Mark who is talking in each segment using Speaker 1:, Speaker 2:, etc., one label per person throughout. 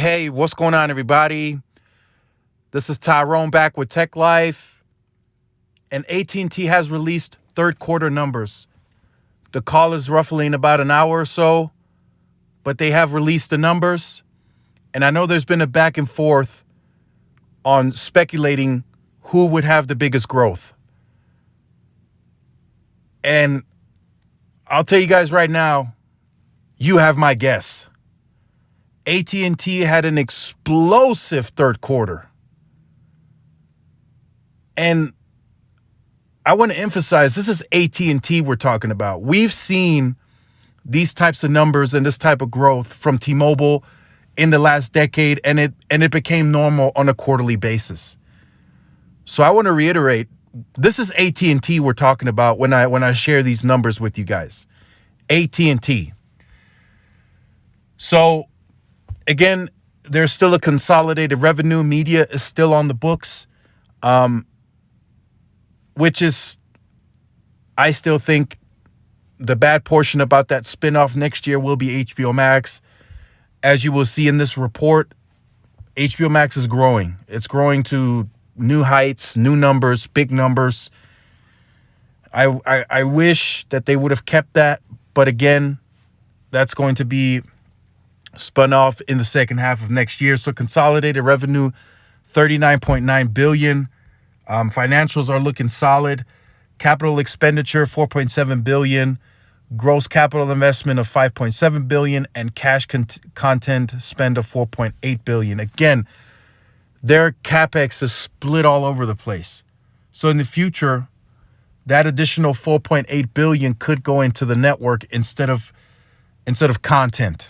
Speaker 1: Hey, what's going on, everybody? This is Tyrone back with Tech Life, and AT&T has released third quarter numbers. The call is roughly in about an hour or so, but they have released the numbers, and I know there's been a back and forth on speculating who would have the biggest growth. And I'll tell you guys right now, you have my guess. AT&T had an explosive third quarter. And I want to emphasize, this is AT&T we're talking about. We've seen these types of numbers and this type of growth from T-Mobile in the last decade, and it became normal on a quarterly basis. So I want to reiterate, this is AT&T we're talking about when I share these numbers with you guys. AT&T. So again, there's still a consolidated revenue. Media is still on the books, which is, I still think, the bad portion about that spinoff next year will be HBO Max. As you will see in this report, HBO Max is growing. It's growing to new heights, new numbers, big numbers. I wish that they would have kept that, but again, that's going to be spun off in the second half of next year. So consolidated revenue, $39.9 billion. Financials are looking solid. Capital expenditure, $4.7 billion. Gross capital investment of $5.7 billion, and cash content spend of $4.8 billion. Again, their CapEx is split all over the place. So in the future, that additional $4.8 billion could go into the network instead of content.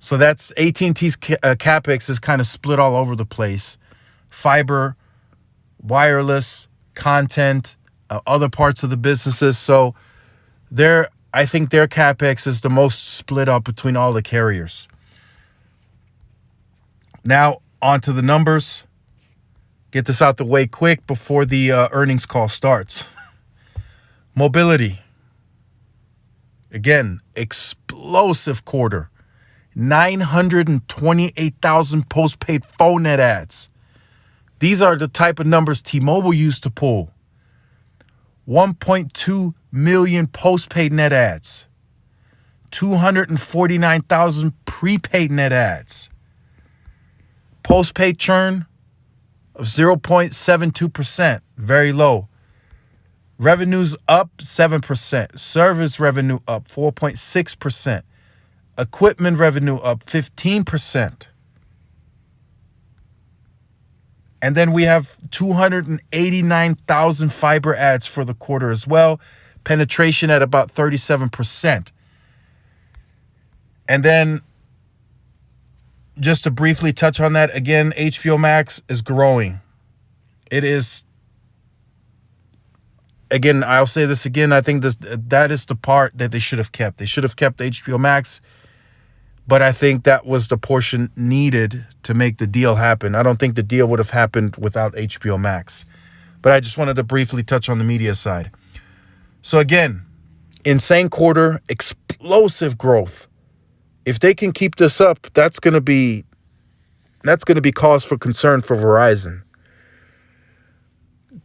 Speaker 1: So that's AT&T's CapEx is kind of split all over the place. Fiber, wireless, content, other parts of the businesses. So I think their CapEx is the most split up between all the carriers. Now, on to the numbers. Get this out the way quick before the earnings call starts. Mobility. Again, explosive quarter. 928,000 postpaid phone net adds. These are the type of numbers T-Mobile used to pull. 1.2 million postpaid net adds. 249,000 prepaid net adds. Postpaid churn of 0.72%, very low. Revenues up 7%. Service revenue up 4.6%. Equipment revenue up 15%. And then we have 289,000 fiber adds for the quarter as well. Penetration at about 37%. And then, just to briefly touch on that, again, HBO Max is growing. It is, again, I'll say this again, I think that is the part that they should have kept. They should have kept HBO Max, but I think that was the portion needed to make the deal happen. I don't think the deal would have happened without HBO Max. But I just wanted to briefly touch on the media side. So again, insane quarter, explosive growth. If they can keep this up, that's going to be cause for concern for Verizon.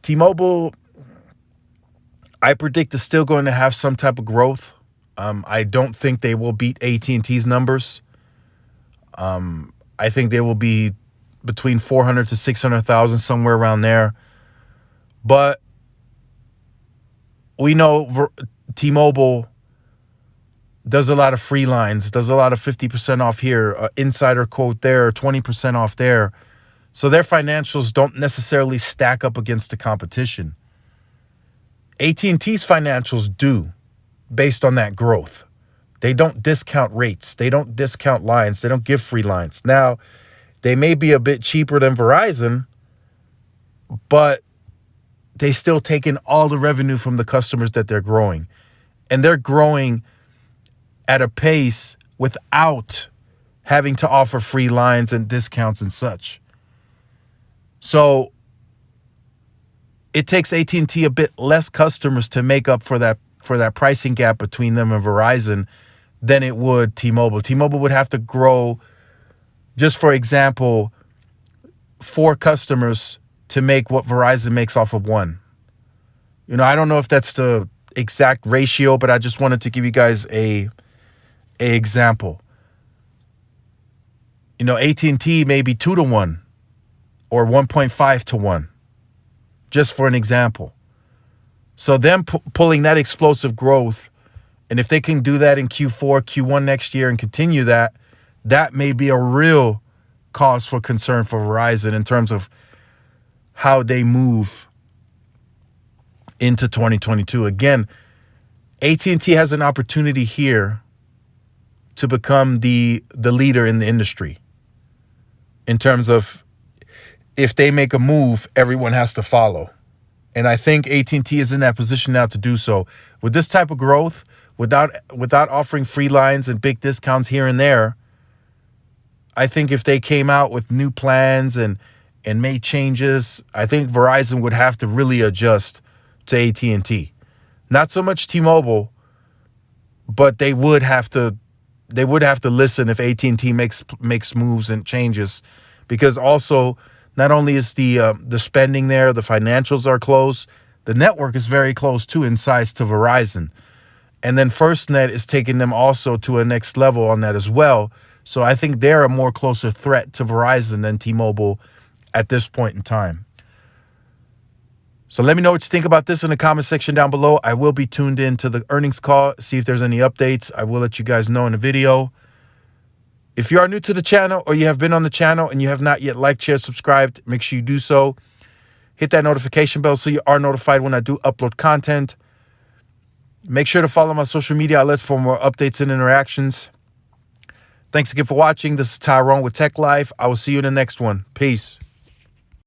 Speaker 1: T-Mobile, I predict, is still going to have some type of growth. I don't think they will beat AT&T's numbers. I think they will be between 400 to 600,000, somewhere around there. But we know T-Mobile does a lot of free lines, does a lot of 50% off here, insider quote there, 20% off there. So their financials don't necessarily stack up against the competition. AT&T's financials do, based on that growth. They don't discount rates. They don't discount lines. They don't give free lines. Now, they may be a bit cheaper than Verizon, but they still take in all the revenue from the customers that they're growing. And they're growing at a pace without having to offer free lines and discounts and such. So it takes AT&T a bit less customers to make up for that pricing gap between them and Verizon than it would T-Mobile. T-Mobile would have to grow just for example, 4 customers to make what Verizon makes off of 1. I don't know if that's the exact ratio, but I just wanted to give you guys a example. AT&T may be 2 to 1 or 1.5 to 1, just for an example. So them pulling that explosive growth, and if they can do that in Q4, Q1 next year and continue that, that may be a real cause for concern for Verizon in terms of how they move into 2022. Again, AT&T has an opportunity here to become the leader in the industry in terms of if they make a move, everyone has to follow. And I think AT&T is in that position now to do so. With this type of growth, without offering free lines and big discounts here and there, I think if they came out with new plans and made changes, I think Verizon would have to really adjust to AT&T. Not so much T-Mobile, but they would have to listen if AT&T makes moves and changes, because also not only is the spending there, the financials are close, the network is very close too in size to Verizon. And then FirstNet is taking them also to a next level on that as well. So I think they're a more closer threat to Verizon than T-Mobile at this point in time. So let me know what you think about this in the comment section down below. I will be tuned in to the earnings call, see if there's any updates. I will let you guys know in the video. If you are new to the channel or you have been on the channel and you have not yet liked, shared, subscribed, make sure you do so. Hit that notification bell so you are notified when I do upload content. Make sure to follow my social media outlets for more updates and interactions. Thanks again for watching. This is Tyrone with Tech Life. I will see you in the next one. Peace.